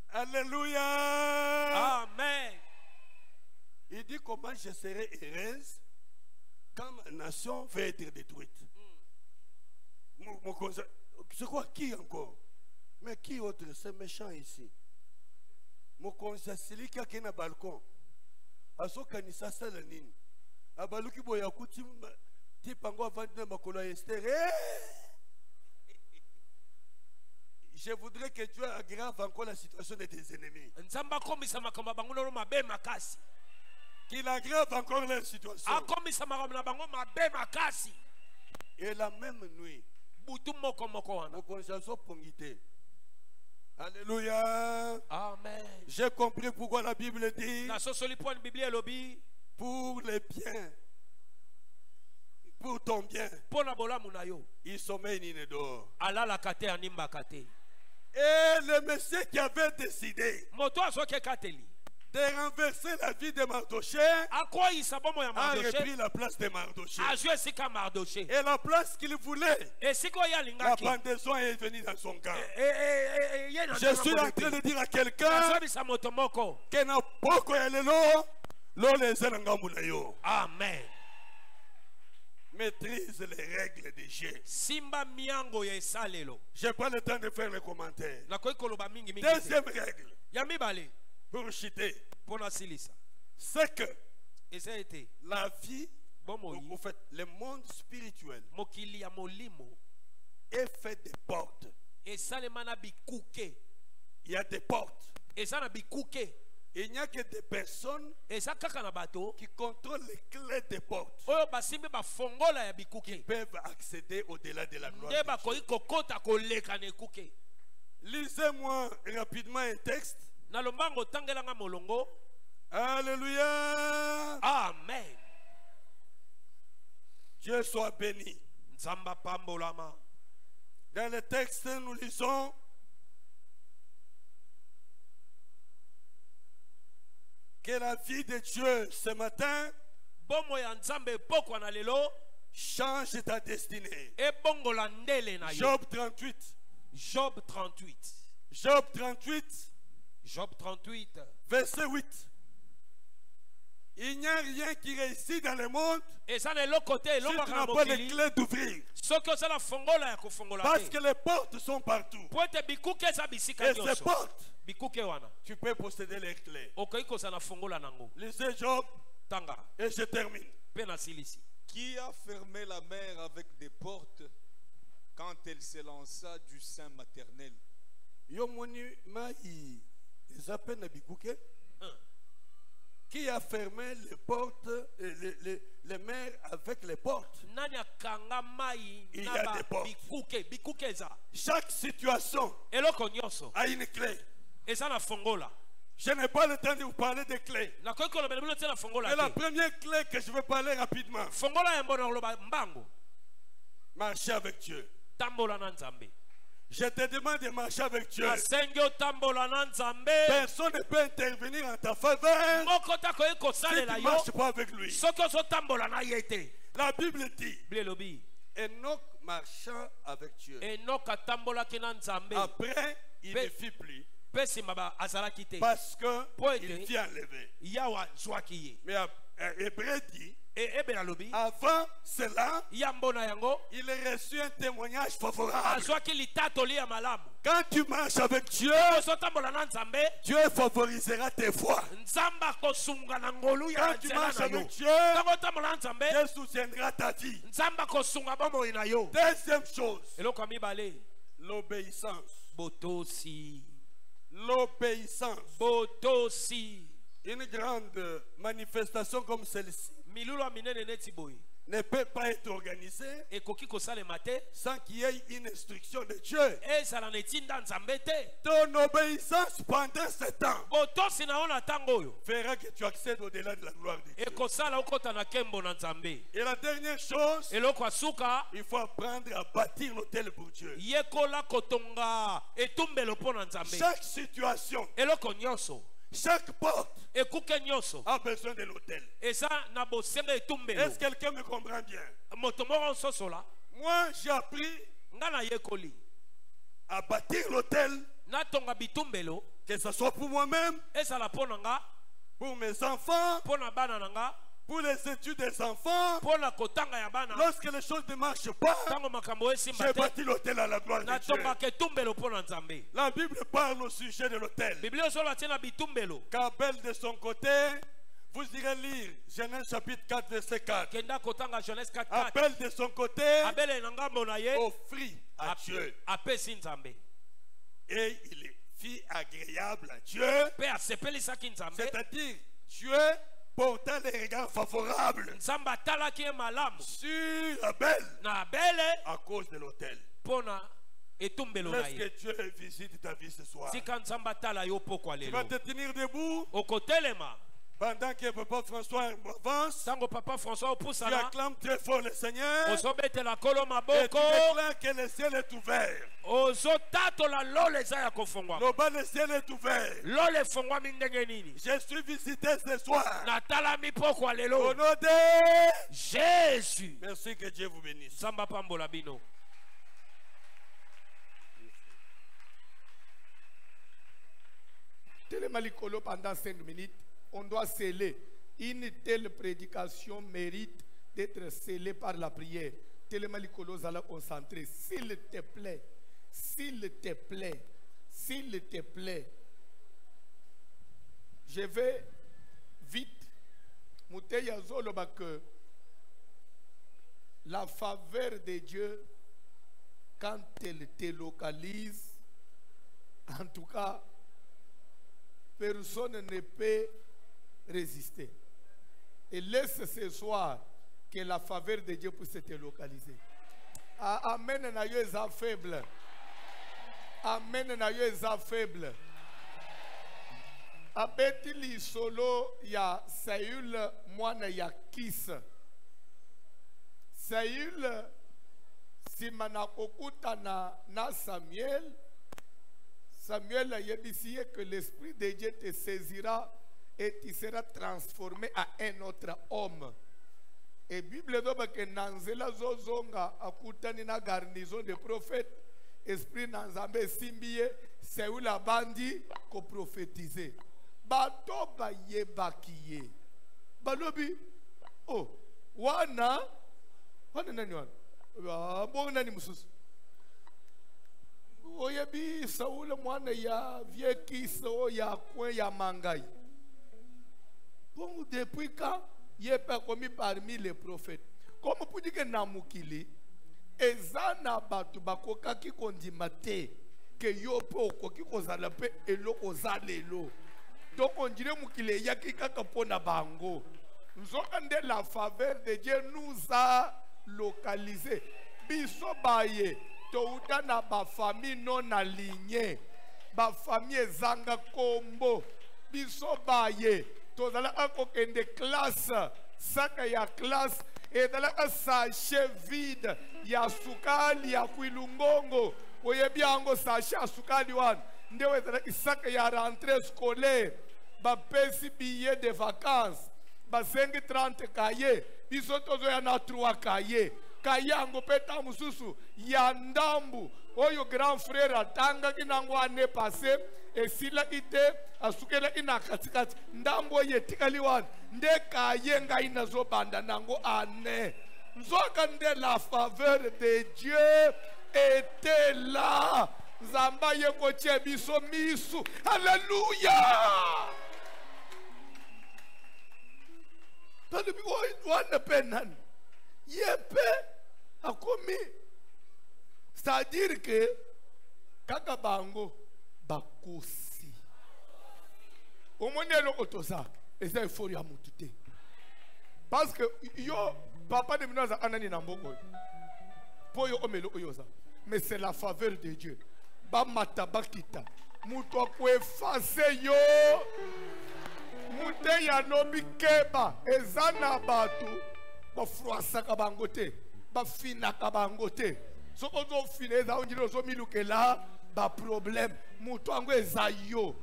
F: Alléluia.
D: Amen.
F: Il dit comment je serai heureuse quand ma nation va être détruite. C'est quoi qui encore? Mais qui autre? C'est méchant ici. Mokonza silika kena balcon. Asokanisa sala nini? Abaluki boya kutimba tipango avandi na makolo ya Esther. Je voudrais que Dieu aggrave encore la situation de tes ennemis. Qu'il aggrave encore leur situation. Et la même nuit, alléluia.
D: Amen.
F: J'ai compris pourquoi la Bible dit pour les biens, pour ton bien, il sommeille ni ne dort. Et le monsieur qui avait décidé de renverser la vie de Mardoché a repris la place de Mardoché. Et la place qu'il voulait, la pendaison est venue dans son camp. Je suis en train de dire à quelqu'un que n'a pas. Amen. maîtrise les règles des jeux.
D: Simba miango ya esalelo.
F: Je n'ai pas le temps de faire les commentaires.
D: Deuxième
F: Deuxième règle.
D: Yamibale.
F: Pour chuter.
D: C'est
F: que
D: et ça a été
F: la vie, en fait, le monde spirituel est fait de portes.
D: Et ça le mana bikuke.
F: Il y a des portes.
D: Et ça na bikuke.
F: Il n'y a que des personnes qui contrôlent les clés des portes. Qui peuvent accéder au-delà de la gloire de Dieu. Lisez-moi rapidement un texte. Alléluia.
D: Amen.
F: Dieu soit béni. Dans le texte, nous lisons que la vie de Dieu ce matin change ta destinée. Job 38.
D: Job 38.
F: Job 38.
D: Job 38.
F: Verset 8. Il n'y a rien qui réussit dans le monde
D: et ça n'est l'autre côté,
F: si tu n'as pas les clés d'ouvrir. Parce que les portes sont partout. Et ces portes, tu peux posséder les clés. Lisez Job. Et je termine.
E: Qui a fermé la mer avec des portes quand elle s'élança du sein maternel?
F: Qui a fermé les portes, les mers avec les portes? Il y a des portes. Chaque situation a une clé. Je n'ai pas le temps de vous parler des clés. Mais la première clé que je veux parler rapidement, marcher avec Dieu. Je te demande de marcher avec Dieu. Personne ne peut intervenir en ta faveur si tu ne marches pas avec lui. La Bible dit, Enoch marchant avec Dieu. Après, il ne fit plus. Parce qu'il vit enlevé. Mais Hébreu dit, avant cela, il a reçu un témoignage favorable. Quand tu marches avec Dieu, Dieu favorisera tes voies. Quand tu marches avec Dieu, Dieu soutiendra ta vie. Deuxième chose, l'obéissance. L'obéissance. Une grande manifestation comme celle-ci ne peut pas être organisée sans qu'il y ait une instruction de Dieu. Ton obéissance pendant ce temps fera que tu accèdes au-delà de la gloire de Dieu. Et la dernière chose, il faut apprendre à bâtir l'autel pour Dieu. Chaque situation, chaque porte a besoin de l'autel. Est-ce que quelqu'un me comprend bien? Moi, j'ai appris à bâtir l'autel, que ce soit pour moi-même, pour mes enfants, pour les études des enfants. Lorsque les choses ne marchent pas, j'ai bâti l'autel à la gloire de Dieu. La Bible parle au sujet de l'autel. Qu'Abel de son côté, vous irez lire Genèse chapitre 4 verset 4. Abel de son côté offrit à Dieu. Et il fit agréable à Dieu. C'est-à-dire Dieu portant les regards favorables sur Abel à cause de l'autel. Laisse que Dieu visite ta vie ce soir. Tu vas te tenir debout pendant que Papa François avance. Tu acclames très fort le Seigneur et tu déclares que le ciel est ouvert. Le ciel est ouvert. Je suis visité ce soir au nom de
D: Jésus.
F: Merci, que Dieu vous bénisse.
A: Télémalicolo pendant 5 minutes. On doit sceller. Une telle prédication mérite d'être scellé par la prière. Tellement les colos allaient concentrer. S'il te plaît, s'il te plaît, s'il te plaît. Je vais vite. Mouteya Zoloba que la faveur de Dieu, quand elle te localise, en tout cas, personne ne peut résister. Et laisse ce soir que la faveur de Dieu puisse te localiser. Amen, na yo eza faible. Amen, na yo eza faible. Abeti li solo ya Saül mwana ya Kis. Saül simana kokuta na Samuel. Samuel a yebisi que l'Esprit de Dieu te saisira et tu seras transformé à un autre homme. Et Bible doit que nanzela zozonga akutani na garnison de prophètes. Esprit nanzambe simbiye Saül abandi ko prophétiser. Bato ba yebakiye. Balobi oh wana nani wana? Bongo nani mususu? Oyebi Saul mwana ya vie kiso ya kwen ya mangai. Bon, depuis quand il est pas commis parmi les prophètes? Comme pour dire que Namukili, ezana batu bakoka ki kondimate que yo po koki kozala pe elo kozalelo. Donc on dirait mukile yaki kaka pona bango. Nous avons la faveur de Dieu nous a localisé. Biso baye touta na ba famille non alignée, ba famille zanga kombo. Biso baye tozala akokende classe saka ya classe et dans la sachet vide ya sukali ya kuilungongo oyebi ango sachet sukali wan ndewe tala isaka ya rentrée scolaire ba pesi billet de vacances ba 530 cahiers biso tozo ya na 3 cahiers kayango peta mususu ya ndambu oyo grand frère atanga kinango ane passé esila ite asukela ina katikati ndambo yetikali wan nde kayenga inazo banda nango ane nzoka nde la faveur de Dieu était là zamba yeko chebiso misu alléluia tande bi wana penan yepe akomi c'est-à-dire que kaka bango bakosi omonelo otosa eza effort ya mutu te parce que yo papa de minaza anani na mboko po yo omelo oyoza mais c'est la faveur de Dieu ba matabakita mutu akoefase yo mute ya lobi keba ezana batu bafroisaka bango te bafinaka bango te soko ozofina eza onjili ozomilukela ba problème mutu ango eza yo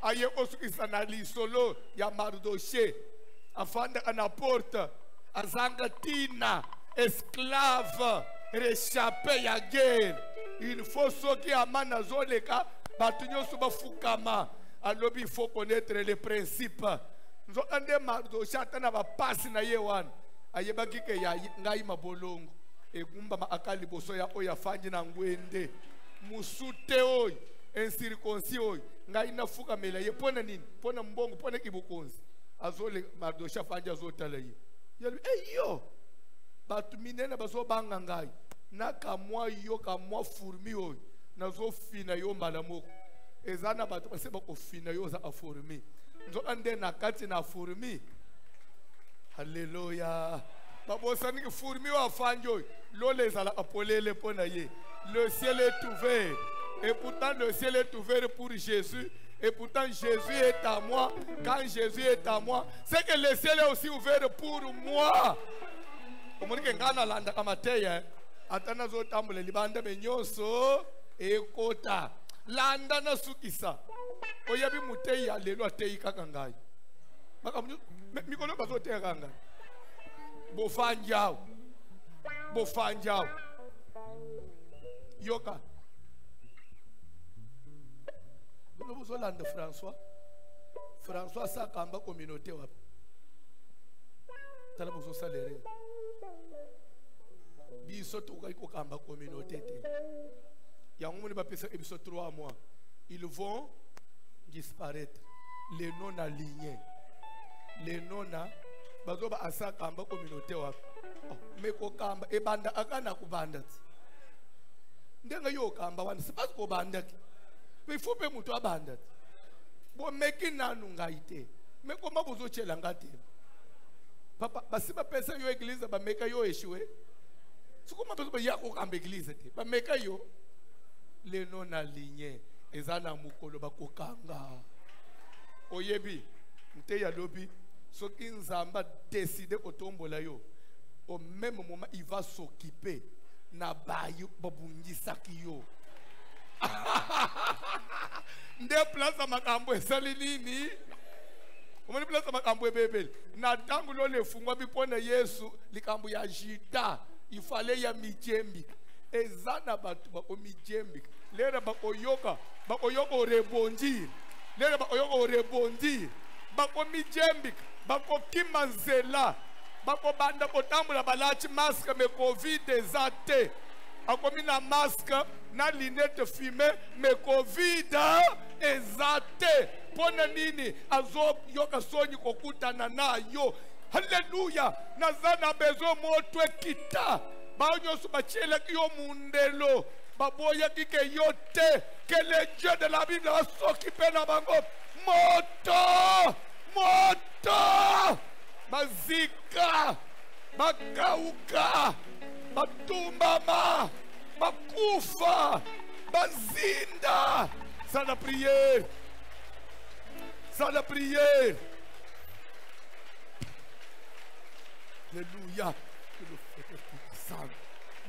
A: aye osukisa na lisolo ya Mardoché afanda na porte azanga tina esclave réchappé ya guerre il faut soki amana zoleka batu nyonso bafukama alobi il faut connaître les principes nzokande Mardoché atana ba pasi na ye wana ayebaki ke ya ngai mabolongo egumba ma akali boso ya oya fanji na ngwende musute oy incirconcis oy ngai nafuka mela ye pona nini pona mbongo pona kibukonzi azole Mardoché fanji azotala ye yelu yo batu minene baso banga ngai naka mwa yo ka mwa fourmi oy nazo fina yo mbala moko ezana batu base bako fina yo za fourmi nzo ande na kati na fourmi. Alléluia. Babosani ki fourmi wa fanjo lole zala apolele pona ye. Le ciel est ouvert et pourtant le ciel est ouvert pour Jésus et pourtant Jésus est à moi. Quand Jésus est à moi, c'est que le ciel est aussi ouvert pour moi. Comme que ngana landa kamateya atana zo tambule libanda benyoso ekota landa na sukisa oyabi muteya lelo atei kakangai makamu mikolo bazo teya kanga bofanjao yoka bono bozo landa François Sakamba communauté wapi tala bozo salere biso to ko kamba communauté te ya ngomoni ba pesa ebiso 3 mois ils vont disparaître les non alignés les non bazo ba asa kamba communauté wa me ko kamba e banda akana ku banda ndenga yo kamba wana sibazi ko banda befupe mutu abanda bo meki nanu ngaite meko mabuzo chela ngati papa basiba pesa yo église ba meka yo échoué sukuma bezo ba yako kamba église te ba meka yo les non alignés ezana mukolo bakokanga oyebi mte ya lobi soki nzamba décider kotombola yo au même moment il va s'occuper na bayo babungisaki yo nde place makambo esali nini omoni place makambo ebebeli na tangu lo lefungwa bipona Yesu likambo ya jita ifale ya mijembi ezana batu bako mijembi lera bakoyoka rebondir lera bakoyoka rebondir bako mijembi bako kimanzela bako banda kotambula balachi masque me covid ezate akomi na masque na lunette fumée me covid ezate pona nini azo yoka sonyi kokutana nayo haleluya nazana bezo moto ekita baonyoso bachela kiyo mundelo baboya kike yote que le Dieu de la Bible s'occupe na bango moto bazika bakauka batumbama bakufa bazinda sans la prière alléluia que le feu de sang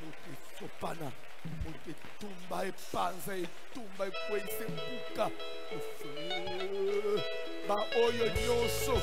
A: mote sopana mote tumba e panza e tumba e kwese mbuka ba oyo nyoso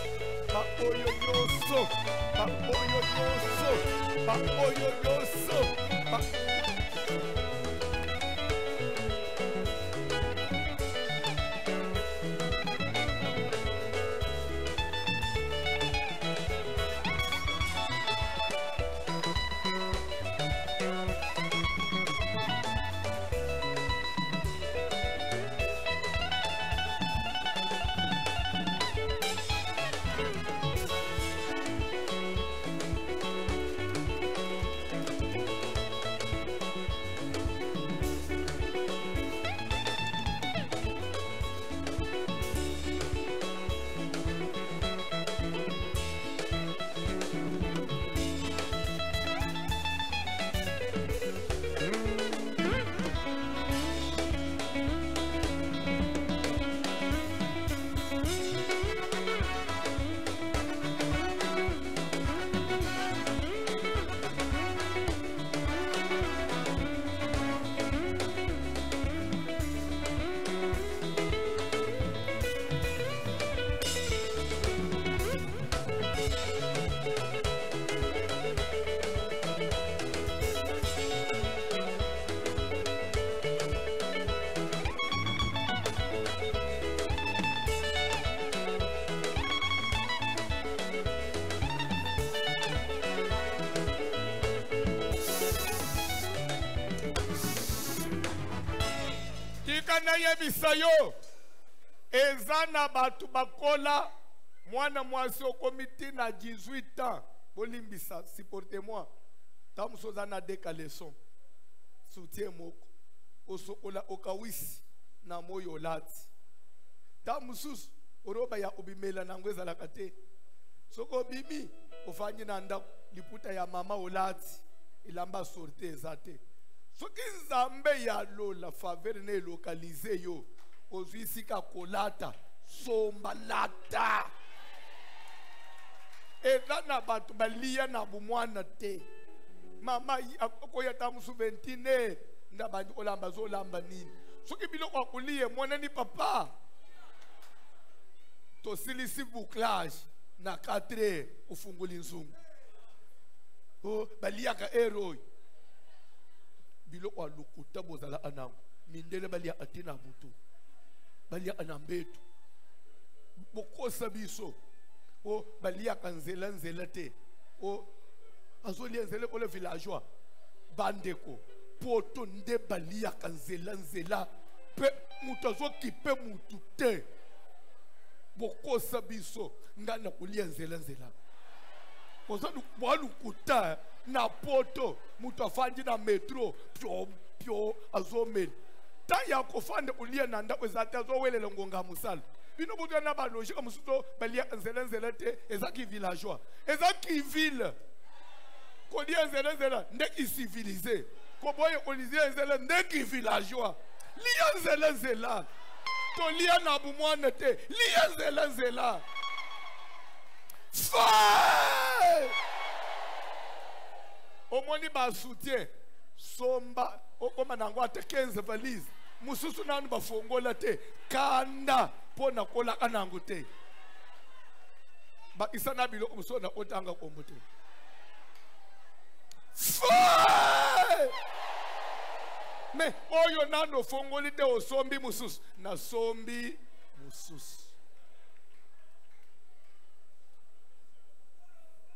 A: na yebisayo ezana batu bakola mwana mwasi okomiti na 18 ans bolimbisa supportez-moi tamusoza na deka leçon soutien moko osokola okawisi na moyo lati tamususu oroba ya obimela na ngweza la kate soko bibi ofanyi na ndako liputa ya mama olati ilamba sorte ezate soki nzambe ya lola faveur ne localiser yo ozwisika kolata sombalata ezana batu balia na bumwana te mama akoya tamusu 21 ndabandi olamba zolamba nini soki biloko akulie mwana ni papa tosilisi bouclage na 4 ufunguli nzungu o baliaka eroi biloko alukuta bozala anango mindele balia atina butu balia anambetu bokosa biso o balia kanzela nzela te o azolienzele ko le villageois bandeko poto nde balia kanzela nzela pe mutu azokipe mutu te bokosa biso ngana kulienzela nzela kozadu bwalukuta na poto mutu afandi na metro pyo azomeli ta ya kofanda kulia na ndako ezate azowelela ngonga musala bino butu na balogique musuto balia nzela te ezaki villageois ezaki ville kolia nzela ndeki civilisé koboye kolia nzela ndeki villageois lia nzela to lia na bumwana te lia nzela fa omoni ba soutien somba okoma nango ate 15 valise mususu nanu bafongola te kanda pona kola kanango te ba isana bilo umsona otanga kombo te me oyo nano fongoli te osombi mususu na sombi mususu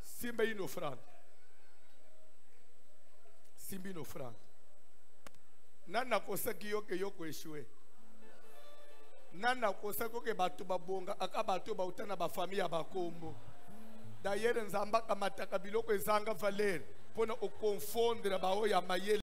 A: simba ino franga simbi no franga nana kosaki yoke yoko eshwe nana kosaki ke batu babonga aka batu bautana ba famille bakombo d'ailleurs nzamba kamataka biloko ezanga valeur pona o confondre bao ya mayele